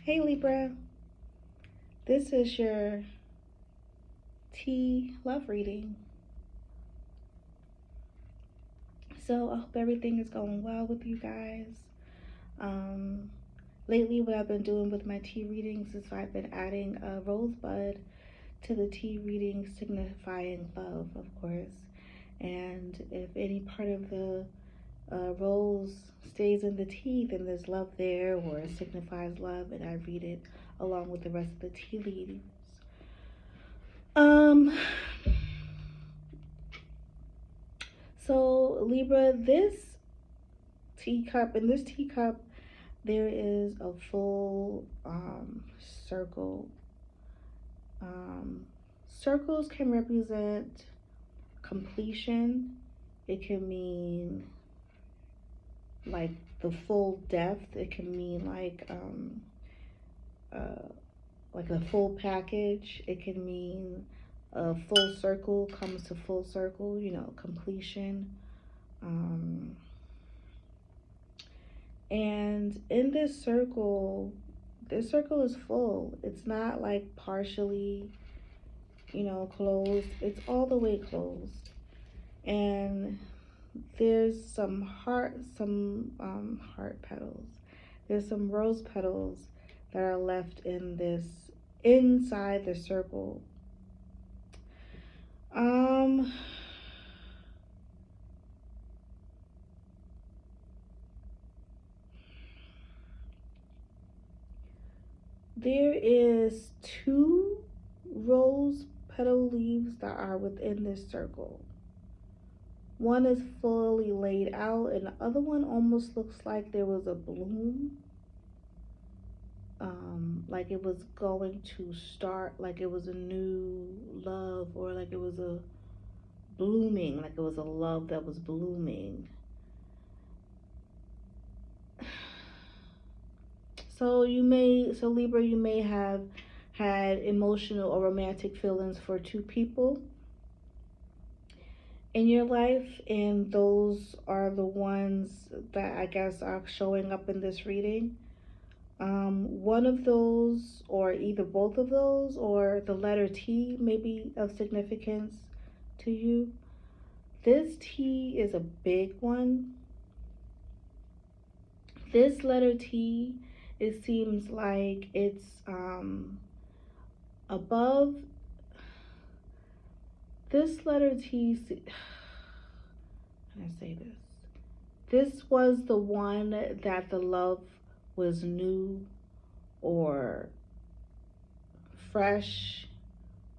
Hey Libra, this is your T love reading. So I hope everything is going well with you guys. Um, Lately, what I've been doing with my T readings is I've been adding a rosebud to the T reading, signifying love, of course. And if any part of the rose stays in the tea, then there's love there, or it signifies love, and I read it along with the rest of the tea leaves. Um, So, Libra, in this teacup, there is a full circle. Um, Circles can represent completion, it can mean like the full depth, it can mean uh, like a full package, it can mean a full circle comes to full circle, completion. Um, And in this circle is full. It's not like partially, closed. It's all the way closed. And there's some heart petals. There's some rose petals that are left inside the circle. Um, there is two rose petal leaves that are within this circle. One is fully laid out, and the other one almost looks like there was a bloom. Like it was going to start, like it was a new love, or like it was a blooming, like it was a love that was blooming. So Libra, you may have had emotional or romantic feelings for two people in your life, and those are the ones that I guess are showing up in this reading. One of those, or either both of those, or the letter T may be of significance to you. This T is a big one. This letter T, it seems like it's above. This letter T, how can I say this? This was the one that the love was new or fresh,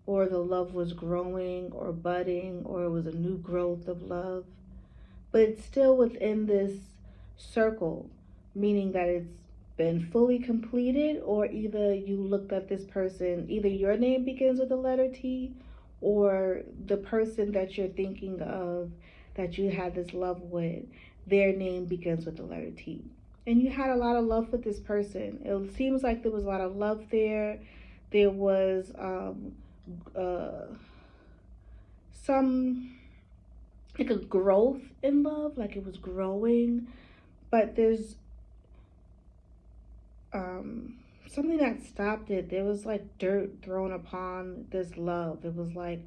or the love was growing or budding, or it was a new growth of love. But it's still within this circle, meaning that it's been fully completed, or either you looked at this person, either your name begins with the letter T, or the person that you're thinking of that you had this love with, their name begins with the letter T. And you had a lot of love with this person. It seems like there was a lot of love there. There was uh, some like a growth in love, like it was growing, but there's something that stopped it. There was like dirt thrown upon this love. It was like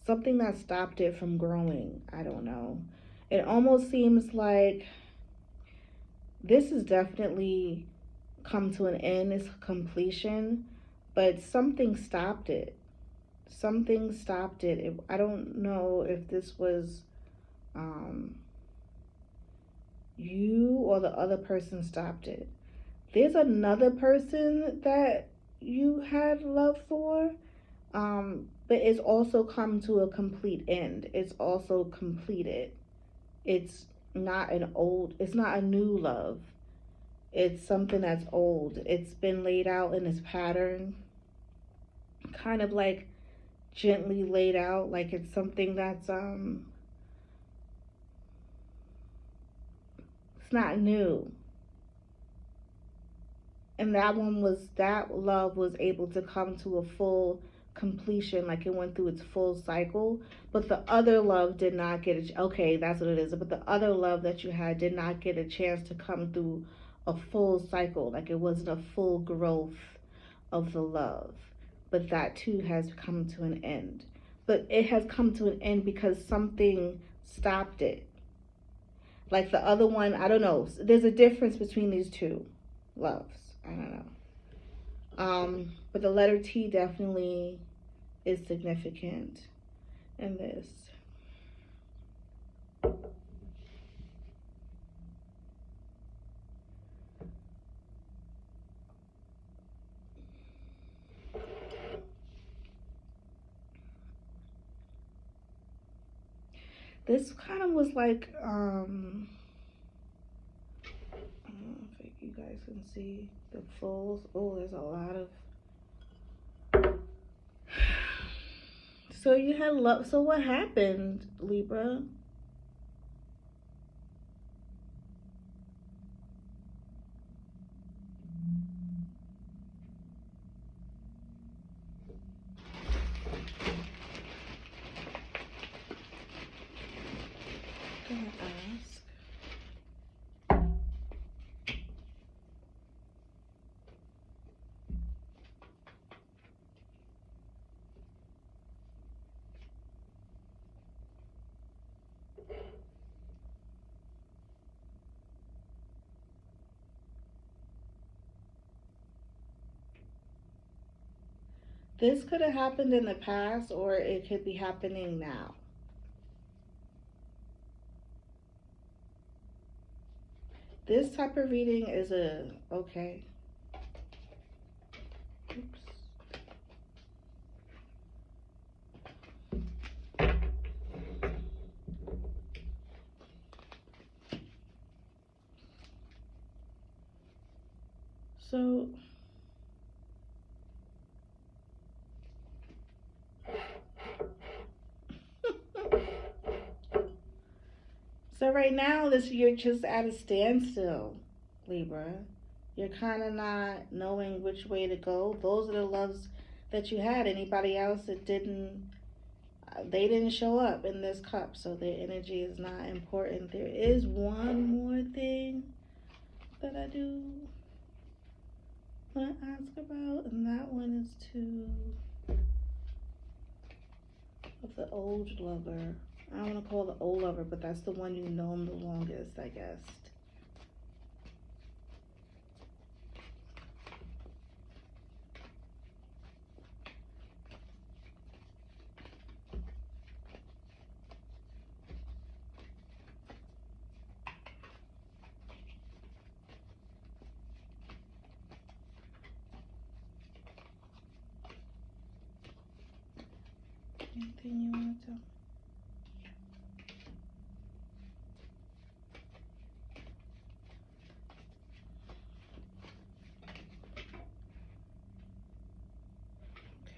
something that stopped it from growing. I don't know. It almost seems like this has definitely come to an end, it's completion, but something stopped it. Something stopped it. I don't know if this was um, you or the other person stopped it. There's another person that you had love for, but it's also come to a complete end. It's also completed. It's it's not a new love. It's something that's old. It's been laid out in its pattern, kind of like gently laid out, like it's something that's it's not new. And that love was able to come to a full completion, like it went through its full cycle. But the other love did not get okay, that's what it is. But the other love that you had did not get a chance to come through a full cycle, like it wasn't a full growth of the love. But that too has come to an end. But it has come to an end because something stopped it. Like the other one, I don't know. There's a difference between these two loves. I don't know. But the letter T definitely is significant in this. This kind of was like, I don't know if you guys can see the fulls. Oh, there's a lot of. So you had love. So what happened, Libra? I'm gonna ask. This could have happened in the past, or it could be happening now. This type of reading is a okay. Oops. So so right now this you're just at a standstill, Libra. You're kind of not knowing which way to go. Those are the loves that you had. Anybody else that didn't, they didn't show up in this cup, so their energy is not important. There is one more thing that I do want to ask about, and that one is to of the old lover. I don't want to call the old lover, but that's the one you've known the longest, I guess. Anything you want to tell?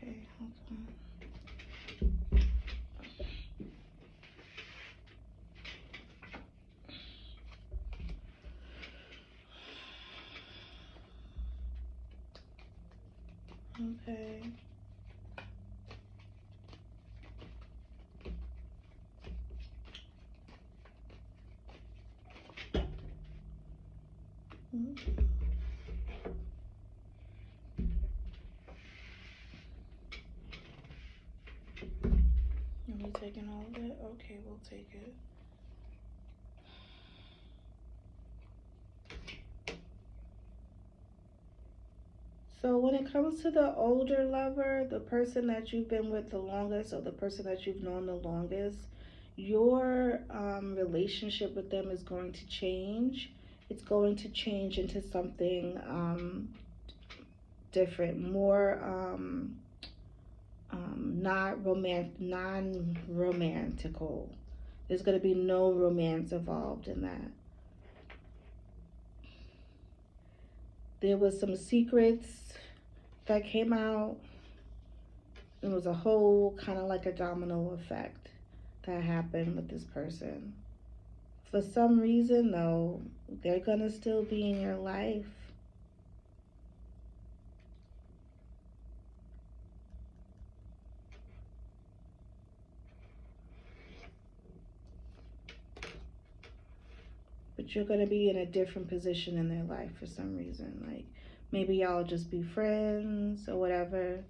Okay, hold on. Okay. Are we taking all of it? Okay, we'll take it. So when it comes to the older lover, the person that you've been with the longest, or the person that you've known the longest, your relationship with them is going to change. It's going to change into something different, more not non-romantical. There's going to be no romance involved in that. There was some secrets that came out. It was a whole kind of like a domino effect that happened with this person. For some reason, though, they're going to still be in your life. but you're going to be in a different position in their life for some reason. Like maybe y'all just be friends or whatever.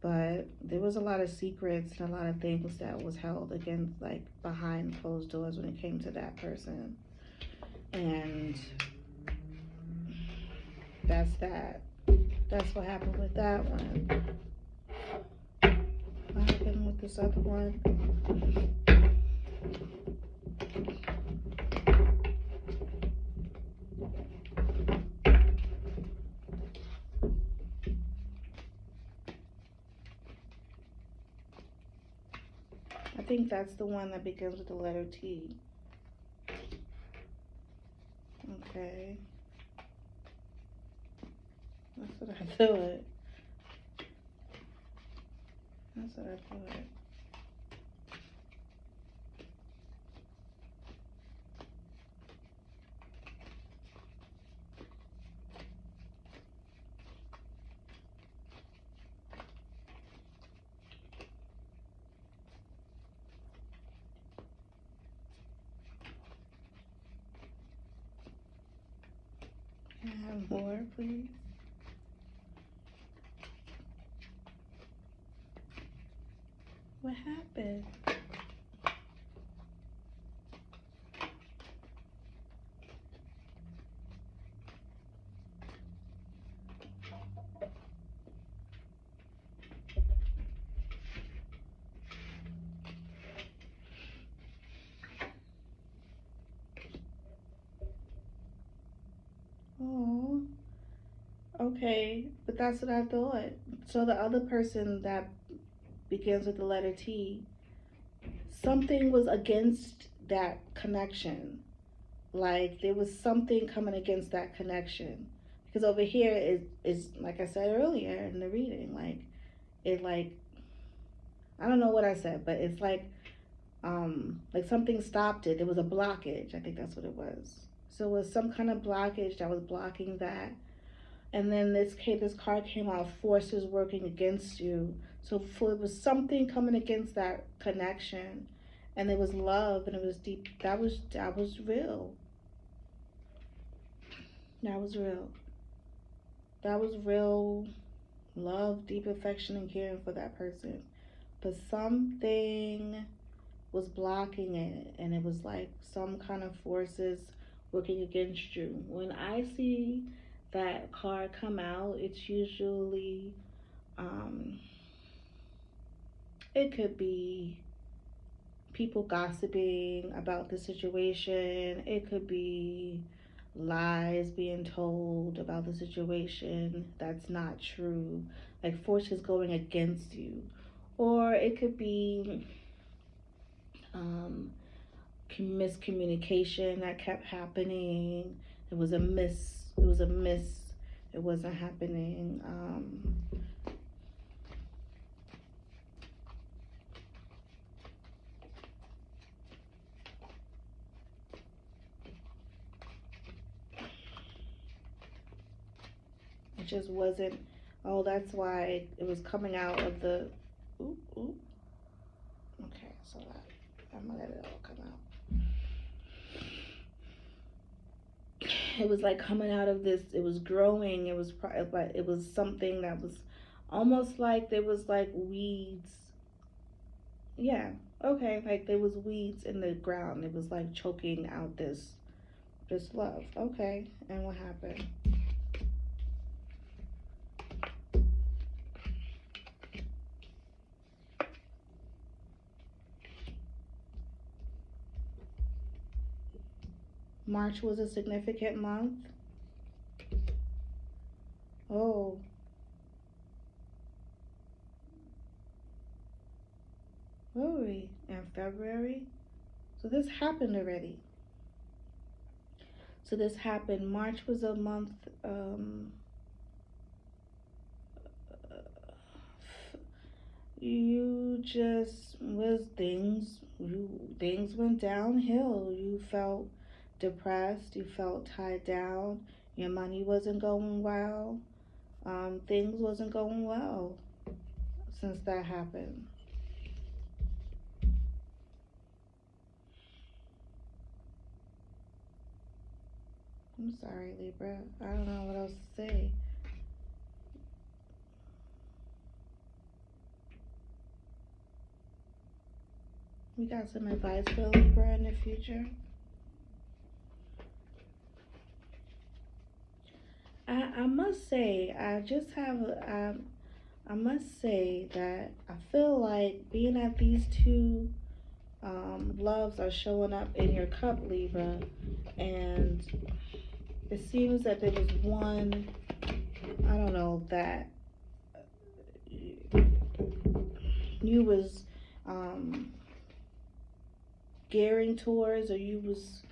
But there was a lot of secrets and a lot of things that was held against, like behind closed doors when it came to that person. And that's that. That's what happened with that one. What happened with this other one? I think that's the one that begins with the letter T. Okay. That's what I thought. That's what I thought. Can I have more, please? What happened? Oh, okay. But that's what I thought. So the other person that begins with the letter T, something was against that connection. Like there was something coming against that connection. Because over here is like I said earlier in the reading, like it like I don't know what I said, but it's like something stopped it. There was a blockage. I think that's what it was. So it was some kind of blockage that was blocking that. And then this card came out, forces working against you. So it was something coming against that connection, and it was love, and it was deep. That was real. That was real. That was real love, deep affection, and caring for that person. But something was blocking it, and it was like some kind of forces working against you. When I see that card come out, it's usually um, it could be people gossiping about the situation. It could be lies being told about the situation that's not true, like forces going against you. Or it could be um, miscommunication that kept happening. It was a miss. It wasn't happening. It just wasn't. Oh, that's why it was coming out of the. Ooh, ooh. Okay, so I'm gonna let it all come out. It was like coming out of this. It was growing. But it was something that was almost like there was like weeds. Yeah. Okay, like there was weeds in the ground. It was like choking out this love. Okay, and what happened? March was a significant month. Oh, really? In February? So this happened already. So this happened. March was a month. You just was things went downhill. You felt depressed. You felt tied down. Your money wasn't going well. Things wasn't going well since that happened. I'm sorry, Libra. I don't know what else to say. We got some advice for Libra in the future. I must say, I must say that I feel like being that these two loves are showing up in your cup, Libra, and it seems that there was one, I don't know, that you was um, gearing towards, or you was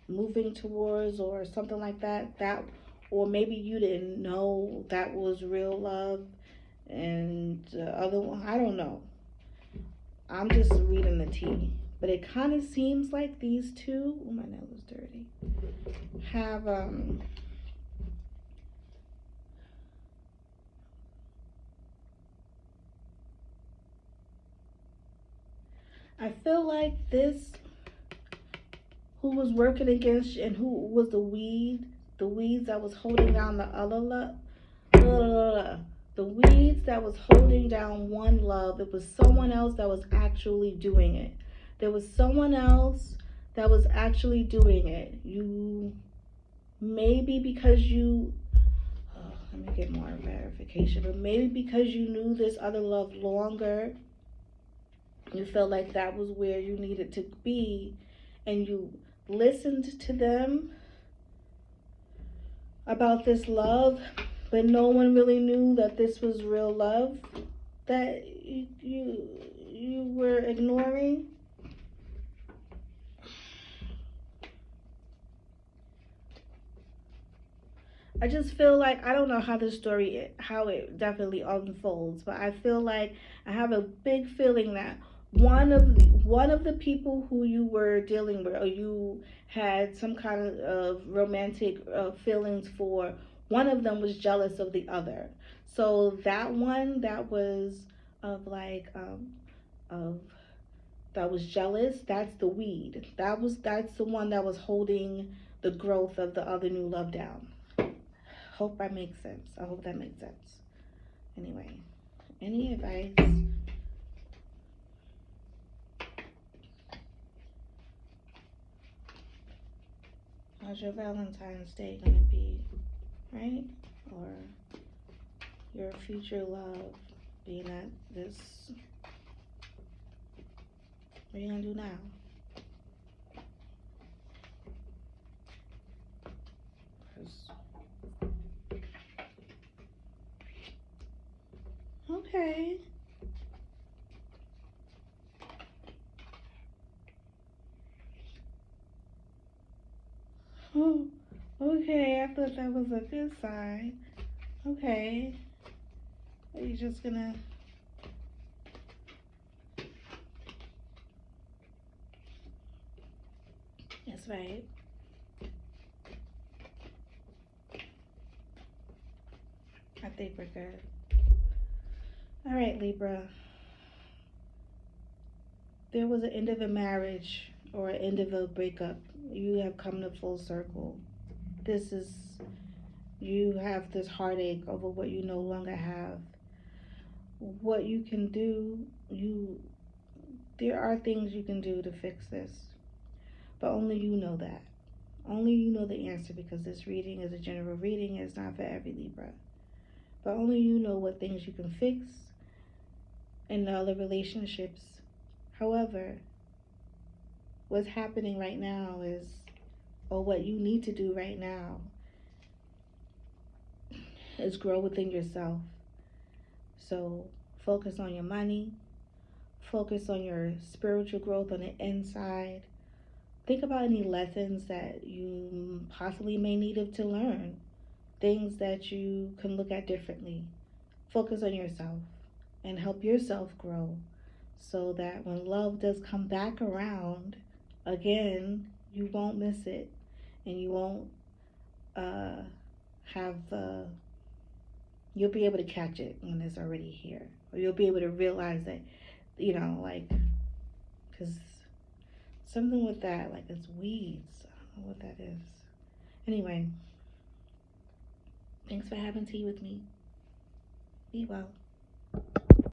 moving towards, or something like that, or maybe you didn't know that was real love, and the other one, I don't know. I'm just reading the tea, but it kind of seems like these two, oh, my nail is dirty, have I feel like this, who was working against, and who was the weeds that was holding down the other love, the weeds that was holding down one love. It was someone else that was actually doing it. There was someone else that was actually doing it. You, maybe because you, oh, let me get more verification, but maybe because you knew this other love longer, you felt like that was where you needed to be, and you listened to them about this love, but no one really knew that this was real love that you were ignoring. I just feel like, I don't know how the story, how it definitely unfolds, but I feel like I have a big feeling that one of the people who you were dealing with, or you had some kind of romantic feelings for, one of them was jealous of the other. So that one that was of like of that was jealous, that's the weed. That's the one that was holding the growth of the other new love down. Hope that makes sense. I hope that makes sense. Anyway, any advice? How's your Valentine's Day gonna be, right? Or your future love, being at this, what are you gonna do now? 'Cause- okay. Oh, okay. I thought that was a good sign. Okay. Are you just gonna? That's right. I think we're good. All right, Libra. There was an end of a marriage or an end of a breakup. You have come to full circle. This is, you have this heartache over what you no longer have. What you can do, there are things you can do to fix this, but only you know that. Only you know the answer, because this reading is a general reading. It's not for every Libra, but only you know what things you can fix in the other relationships. However, what's happening right now is, or what you need to do right now, is grow within yourself. So focus on your money, focus on your spiritual growth on the inside. Think about any lessons that you possibly may need to learn, things that you can look at differently. Focus on yourself and help yourself grow, so that when love does come back around again, you won't miss it, and you won't uh, have you'll be able to catch it when it's already here, or you'll be able to realize that, like, because something with that, like, it's weeds. I don't know what that is. Anyway, thanks for having tea with me. Be well.